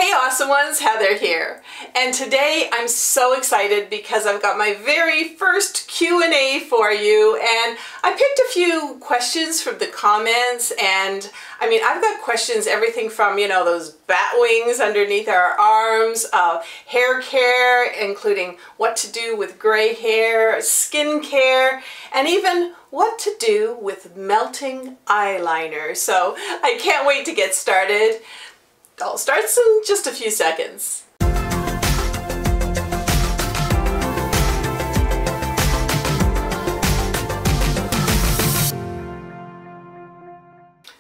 Hey awesome ones, Heather here. And today I'm so excited because I've got my very first Q&A for you, and I picked a few questions from the comments. And I mean, I've got questions everything from, you know, those bat wings underneath our arms, hair care, including what to do with gray hair, skin care, and even what to do with melting eyeliner. So I can't wait to get started. I'll start in just a few seconds.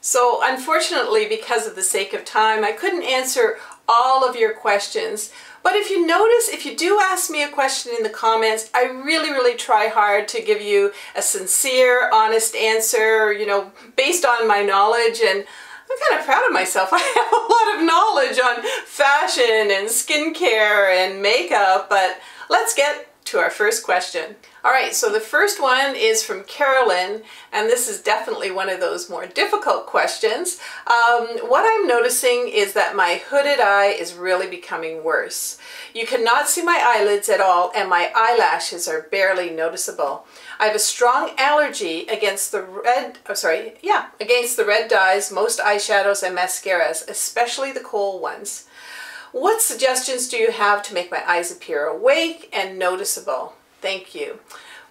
So unfortunately, because of the sake of time, I couldn't answer all of your questions. But if you notice, if you do ask me a question in the comments, I really try hard to give you a sincere, honest answer, you know, based on my knowledge. And I'm kind of proud of myself. I have a lot of knowledge on fashion and skincare and makeup, but let's get to our first question. All right, so the first one is from Carolyn, and this is definitely one of those more difficult questions. What I'm noticing is that my hooded eye is really becoming worse. You cannot see my eyelids at all, and my eyelashes are barely noticeable. I have a strong allergy against the red dyes, most eyeshadows and mascaras, especially the kohl ones. What suggestions do you have to make my eyes appear awake and noticeable? Thank you.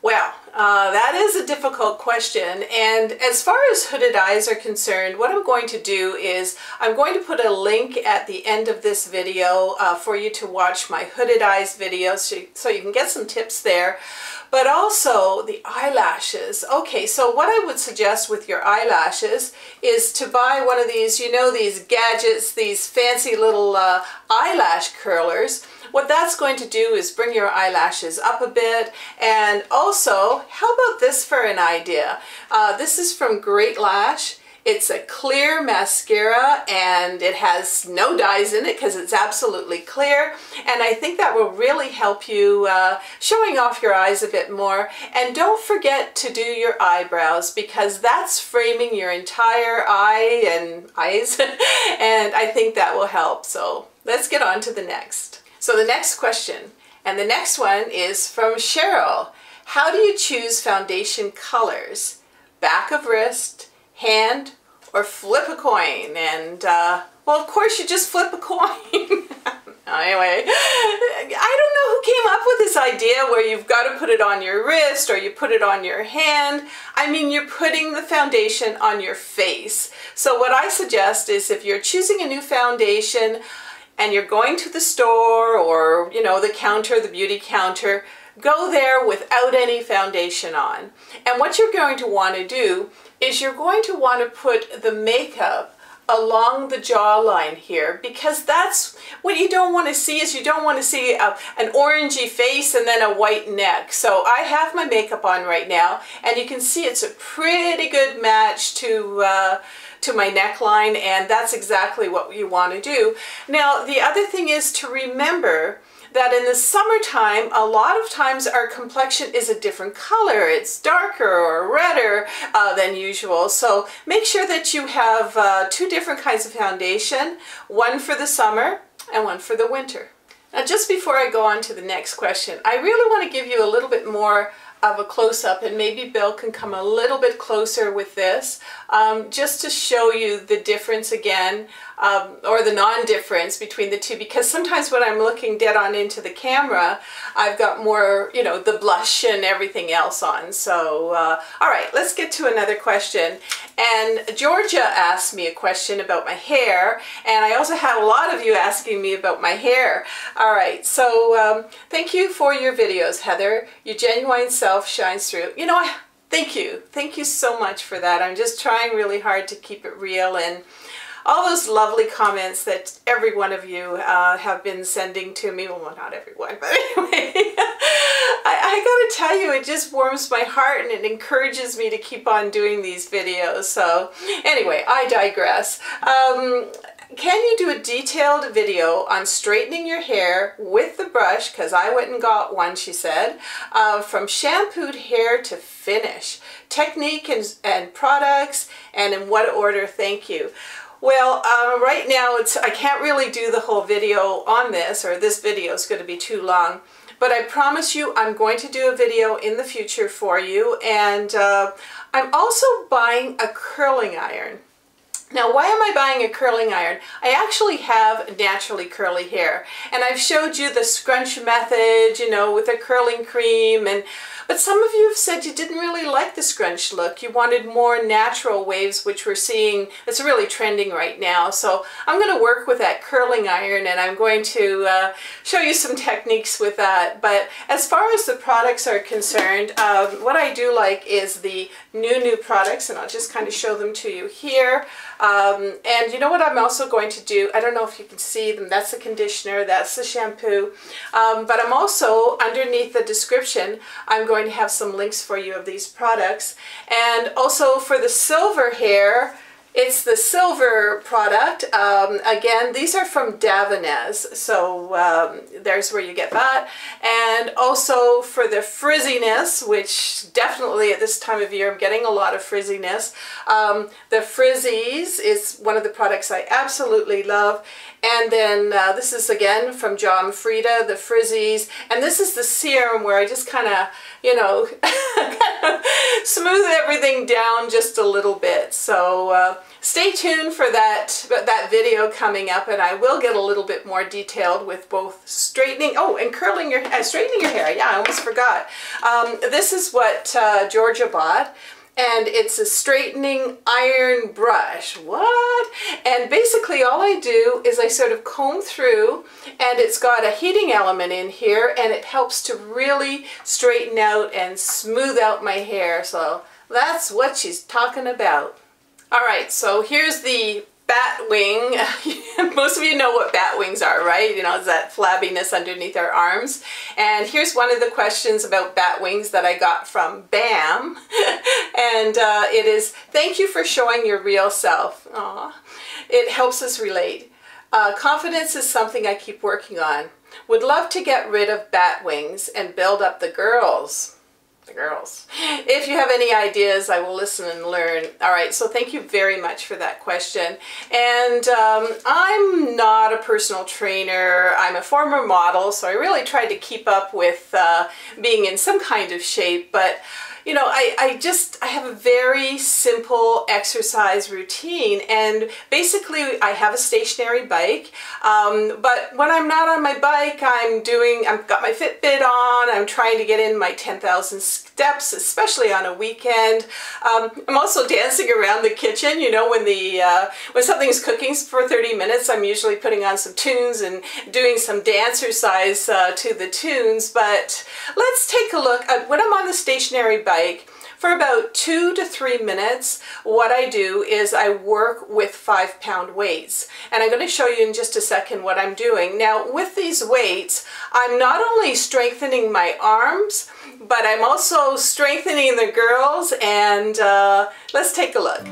Well, that is a difficult question, and as far as hooded eyes are concerned, what I'm going to do is I'm going to put a link at the end of this video for you to watch my hooded eyes video, so you can get some tips there. But also the eyelashes. Okay, so what I would suggest with your eyelashes is to buy one of these, you know, these gadgets, these fancy little eyelash curlers. What that's going to do is bring your eyelashes up a bit. And also, how about this for an idea? This is from Great Lash. It's a clear mascara, and it has no dyes in it because it's absolutely clear. And I think that will really help you showing off your eyes a bit more. And don't forget to do your eyebrows, because that's framing your entire eye and eyes. And I think that will help. So let's get on to the next. So the next question, and the next one is from Cheryl. How do you choose foundation colors? Back of wrist, hand, or flip a coin? And well, of course you just flip a coin. Anyway, I don't know who came up with this idea where you've got to put it on your wrist or you put it on your hand. I mean, you're putting the foundation on your face. So what I suggest is, if you're choosing a new foundation and you're going to the store or, you know, the counter, the beauty counter, go there without any foundation on. And what you're going to want to do is you're going to want to put the makeup along the jawline here, because that's what you don't want to see. Is you don't want to see an orangey face and then a white neck. So I have my makeup on right now, and you can see it's a pretty good match to my neckline, and that's exactly what you want to do. Now, the other thing is to remember that in the summertime, a lot of times our complexion is a different color. It's darker or redder than usual. So make sure that you have two different kinds of foundation, one for the summer and one for the winter. Now, just before I go on to the next question, I really want to give you a little bit more of a close-up, and maybe Bill can come a little bit closer with this, just to show you the difference again, or the non-difference between the two, because sometimes when I'm looking dead on into the camera, I've got more, you know, the blush and everything else on. So, all right, let's get to another question. And Georgia asked me a question about my hair, and I also had a lot of you asking me about my hair. All right, so thank you for your videos, Heather. Your genuine self shines through. You know, thank you. Thank you so much for that. I'm just trying really hard to keep it real, and all those lovely comments that every one of you have been sending to me. Well, not everyone, but anyway, I gotta tell you, it just warms my heart and it encourages me to keep on doing these videos. So anyway, I digress. Can you do a detailed video on straightening your hair with the brush? Because I went and got one, she said, from shampooed hair to finish. Technique and products, and in what order? Thank you. Well, right now I can't really do the whole video on this, or this video is going to be too long. But I promise you I'm going to do a video in the future for you. And I'm also buying a curling iron. Now, why am I buying a curling iron? I actually have naturally curly hair, and I've showed you the scrunch method, you know, with the curling cream, but some of you have said you didn't really like the scrunch look. You wanted more natural waves, which we're seeing, it's really trending right now. So I'm going to work with that curling iron, and I'm going to show you some techniques with that. But as far as the products are concerned, what I do like is the new products, and I'll just kind of show them to you here. And you know what I'm also going to do, I don't know if you can see them, that's the conditioner, that's the shampoo, but I'm also, underneath the description, I'm going to have some links for you of these products. And also for the silver hair, it's the silver product. Again, these are from Davines, so there's where you get that. And also for the frizziness, which definitely at this time of year I'm getting a lot of frizziness. The Frizzies is one of the products I absolutely love. And then this is again from John Frieda, the Frizzies. And this is the serum where I just kind of, you know, smooth everything down just a little bit. So stay tuned for that video coming up, and I will get a little bit more detailed with both straightening, and curling your, straightening your hair. Yeah, I almost forgot. This is what Georgia bought. And it's a straightening iron brush. What? And basically all I do is I sort of comb through, and it's got a heating element in here, and it helps to really straighten out and smooth out my hair. So that's what she's talking about. All right, so here's the bat wing. Most of you know what bat wings are, right? You know, it's that flabbiness underneath our arms. And here's one of the questions about bat wings that I got from Bam. And it is, thank you for showing your real self. Aww. It helps us relate. Confidence is something I keep working on. Would love to get rid of bat wings and build up the girls. If you have any ideas, I will listen and learn. All right, so thank you very much for that question. And I'm not a personal trainer. I'm a former model, so I really tried to keep up with being in some kind of shape, but you know, I have a very simple exercise routine, and basically I have a stationary bike, but when I'm not on my bike, I've got my Fitbit on, I'm trying to get in my 10,000 steps, especially on a weekend. I'm also dancing around the kitchen, you know, when something's cooking for 30 minutes, I'm usually putting on some tunes and doing some dancercise to the tunes. But let's take a look at when I'm on the stationary bike. For about 2 to 3 minutes, what I do is I work with 5-pound weights. And I'm going to show you in just a second what I'm doing. Now, with these weights, I'm not only strengthening my arms, but I'm also strengthening the girls. And let's take a look.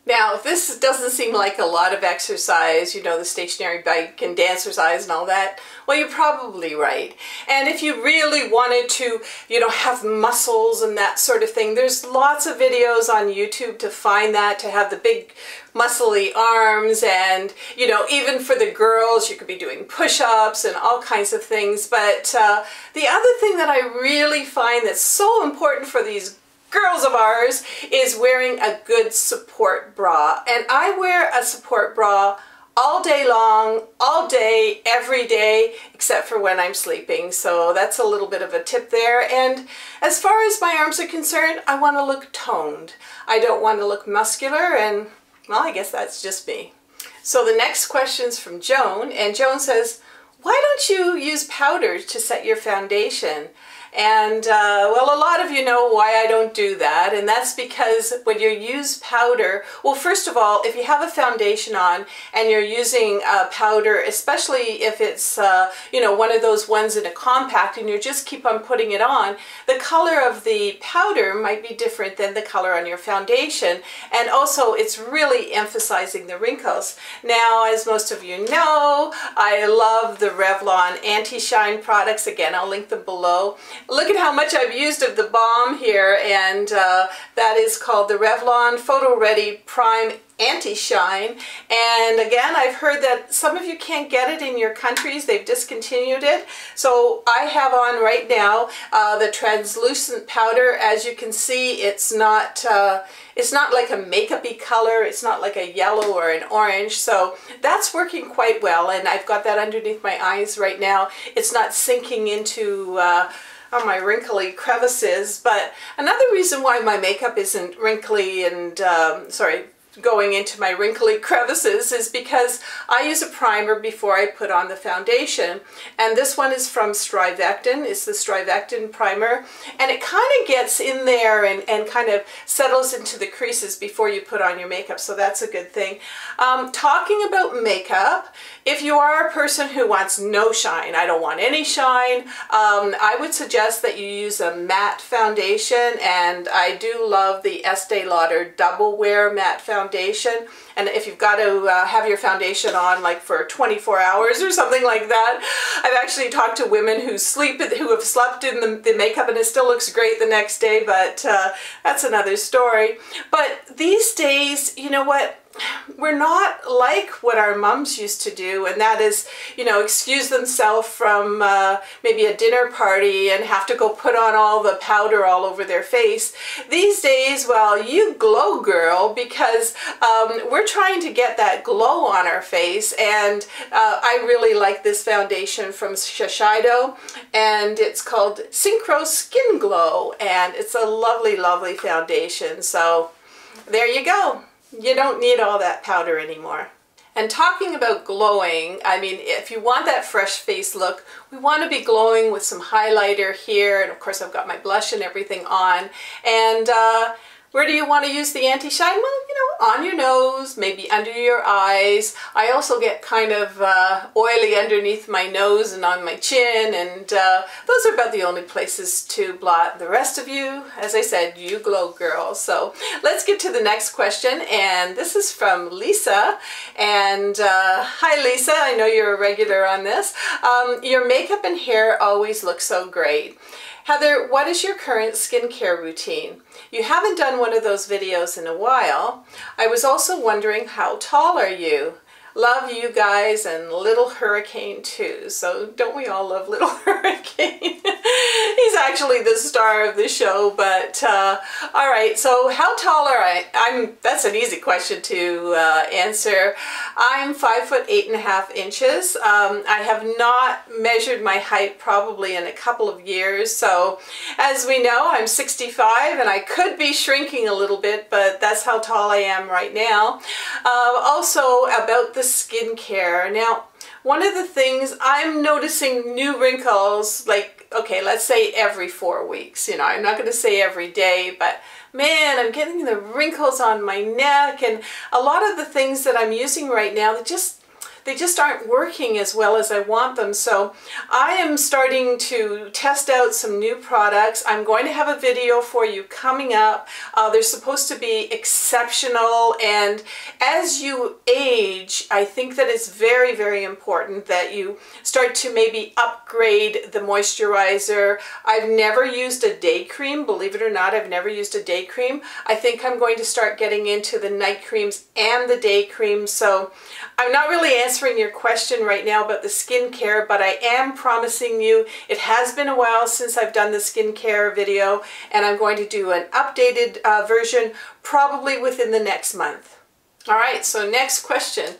Now, if this doesn't seem like a lot of exercise, you know, the stationary bike and dancercise and all that, well, you're probably right. And if you really wanted to, you know, have muscles and that sort of thing, there's lots of videos on YouTube to find that, to have the big muscly arms. And, you know, even for the girls, you could be doing push-ups and all kinds of things. But the other thing that I really find that's so important for these girls of ours is wearing a good support bra. And I wear a support bra all day long, all day, every day, except for when I'm sleeping. So that's a little bit of a tip there. And as far as my arms are concerned, I want to look toned. I don't want to look muscular, and well, I guess that's just me. So the next question's from Joan, and Joan says, why don't you use powder to set your foundation? And well, a lot of you know why I don't do that, and that's because when you use powder, well, first of all, if you have a foundation on and you're using powder, especially if it's you know, one of those ones in a compact and you just keep on putting it on, the color of the powder might be different than the color on your foundation, and also it's really emphasizing the wrinkles. Now, as most of you know, I love the Revlon anti-shine products. Again, I'll link them below. Look at how much I've used of the balm here, and that is called the Revlon Photo Ready Prime Anti-Shine. And again, I've heard that some of you can't get it in your countries. They've discontinued it. So I have on right now the translucent powder. As you can see, it's not like a makeup-y color. It's not like a yellow or an orange. So that's working quite well, and I've got that underneath my eyes right now. It's not sinking into on my wrinkly crevices. But another reason why my makeup isn't wrinkly and going into my wrinkly crevices is because I use a primer before I put on the foundation, and this one is from Strivectin. It's the Strivectin primer, and it kind of gets in there and kind of settles into the creases before you put on your makeup, so that's a good thing. Talking about makeup, if you are a person who wants no shine, I don't want any shine, I would suggest that you use a matte foundation, and I do love the Estee Lauder Double Wear Matte Foundation. And if you've got to have your foundation on like for 24 hours or something like that, I've actually talked to women who have slept in the makeup and it still looks great the next day, but that's another story. But these days, you know what? We're not like what our mums used to do, and that is, you know, excuse themselves from maybe a dinner party and have to go put on all the powder all over their face. These days, well, you glow, girl, because we're trying to get that glow on our face, and I really like this foundation from Shiseido, and it's called Synchro Skin Glow, and it's a lovely, lovely foundation. So there you go. You don't need all that powder anymore. And talking about glowing, I mean, if you want that fresh face look, we want to be glowing with some highlighter here, and of course I've got my blush and everything on. And where do you want to use the anti-shine? Well, you know, on your nose, maybe under your eyes. I also get kind of oily underneath my nose and on my chin, and those are about the only places to blot. The rest of you, as I said, you glow, girl. So let's get to the next question, and this is from Lisa. And hi, Lisa, I know you're a regular on this. Your makeup and hair always look so great. Heather, what is your current skincare routine? You haven't done one of those videos in a while. I was also wondering, how tall are you? Love you guys, and Little Hurricane too. So don't we all love Little Hurricane? He's actually the star of the show, but all right, so how tall are I? That's an easy question to answer. I'm 5'8.5". I have not measured my height probably in a couple of years. So as we know, I'm 65 and I could be shrinking a little bit, but that's how tall I am right now. Also about the skincare. Now, one of the things I'm noticing, new wrinkles, like, okay, let's say every 4 weeks, you know, I'm not going to say every day, but man, I'm getting the wrinkles on my neck, and a lot of the things that I'm using right now, they just aren't working as well as I want them. So I am starting to test out some new products. I'm going to have a video for you coming up. They're supposed to be exceptional, and as you age, I think that it's very, very important that you start to maybe upgrade the moisturizer. I've never used a day cream, believe it or not. I've never used a day cream. I think I'm going to start getting into the night creams and the day creams. So I'm not really answering your question right now about the skincare, but I am promising you, it has been a while since I've done the skincare video, and I'm going to do an updated version probably within the next month. All right, so next question.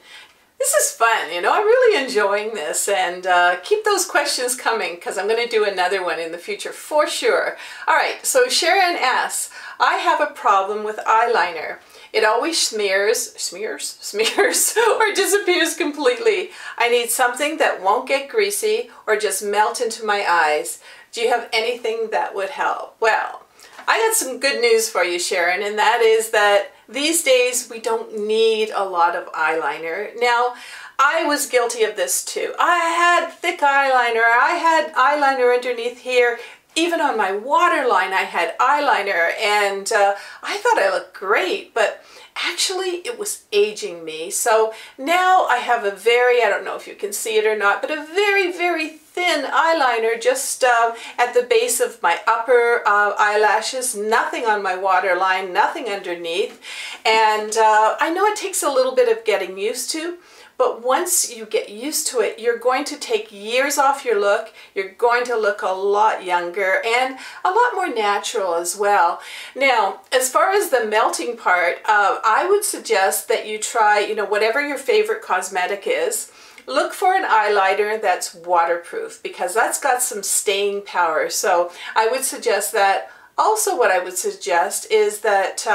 This is fun, you know, I'm really enjoying this, and keep those questions coming because I'm going to do another one in the future for sure. All right, so Sharon asks, I have a problem with eyeliner. It always smears, or disappears completely. I need something that won't get greasy or just melt into my eyes. Do you have anything that would help? Well, I got some good news for you, Sharon, and that is that these days we don't need a lot of eyeliner. Now, I was guilty of this too. I had thick eyeliner. I had eyeliner underneath here. Even on my waterline, I had eyeliner, and I thought I looked great, but actually it was aging me. So now I have a very, I don't know if you can see it or not, but a very, very thin eyeliner just at the base of my upper eyelashes, nothing on my waterline, nothing underneath. And I know it takes a little bit of getting used to, but once you get used to it, you're going to take years off your look. You're going to look a lot younger and a lot more natural as well. Now, as far as the melting part, I would suggest that you try, whatever your favorite cosmetic is. Look for an eyeliner that's waterproof because that's got some staying power. So I would suggest that. Also, what I would suggest is that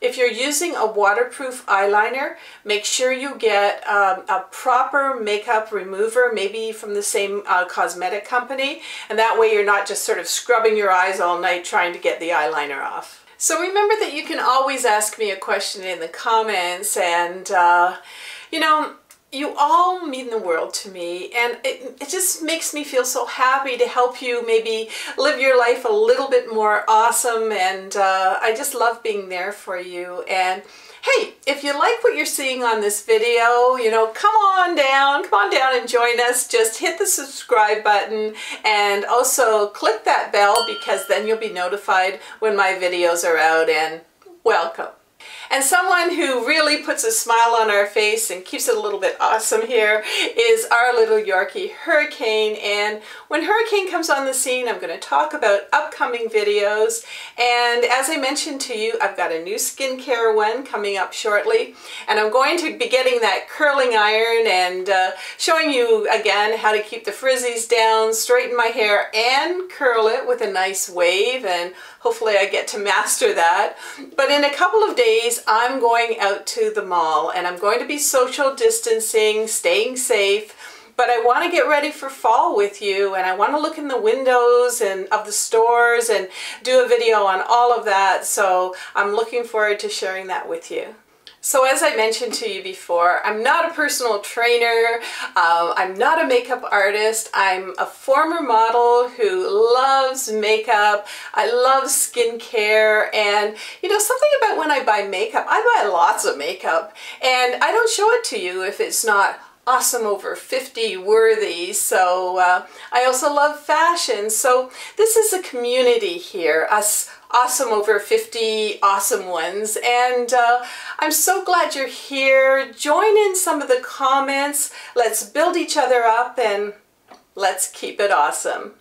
if you're using a waterproof eyeliner, make sure you get a proper makeup remover, maybe from the same cosmetic company, and that way you're not just sort of scrubbing your eyes all night trying to get the eyeliner off. So remember that you can always ask me a question in the comments, and you all mean the world to me, and it just makes me feel so happy to help you maybe live your life a little bit more awesome, and I just love being there for you. And hey, if you like what you're seeing on this video, come on down and join us. Just hit the subscribe button and also click that bell, because then you'll be notified when my videos are out, and welcome. And someone who really puts a smile on our face and keeps it a little bit awesome here is our little Yorkie, Hurricane. And when Hurricane comes on the scene, I'm going to talk about upcoming videos. And as I mentioned to you, I've got a new skincare one coming up shortly. And I'm going to be getting that curling iron and showing you again how to keep the frizzies down, straighten my hair, and curl it with a nice wave. And hopefully I get to master that. But in a couple of days, I'm going out to the mall, and I'm going to be social distancing, staying safe, but I want to get ready for fall with you, and I want to look in the windows and of the stores and do a video on all of that. So I'm looking forward to sharing that with you. So as I mentioned to you before, I'm not a personal trainer, I'm not a makeup artist, I'm a former model who loves makeup, I love skincare, and something about when I buy makeup, I buy lots of makeup, and I don't show it to you if it's not awesome over 50 worthy. So I also love fashion, so this is a community here, us awesome over 50 awesome ones, and I'm so glad you're here. Join in some of the comments, let's build each other up, and let's keep it awesome.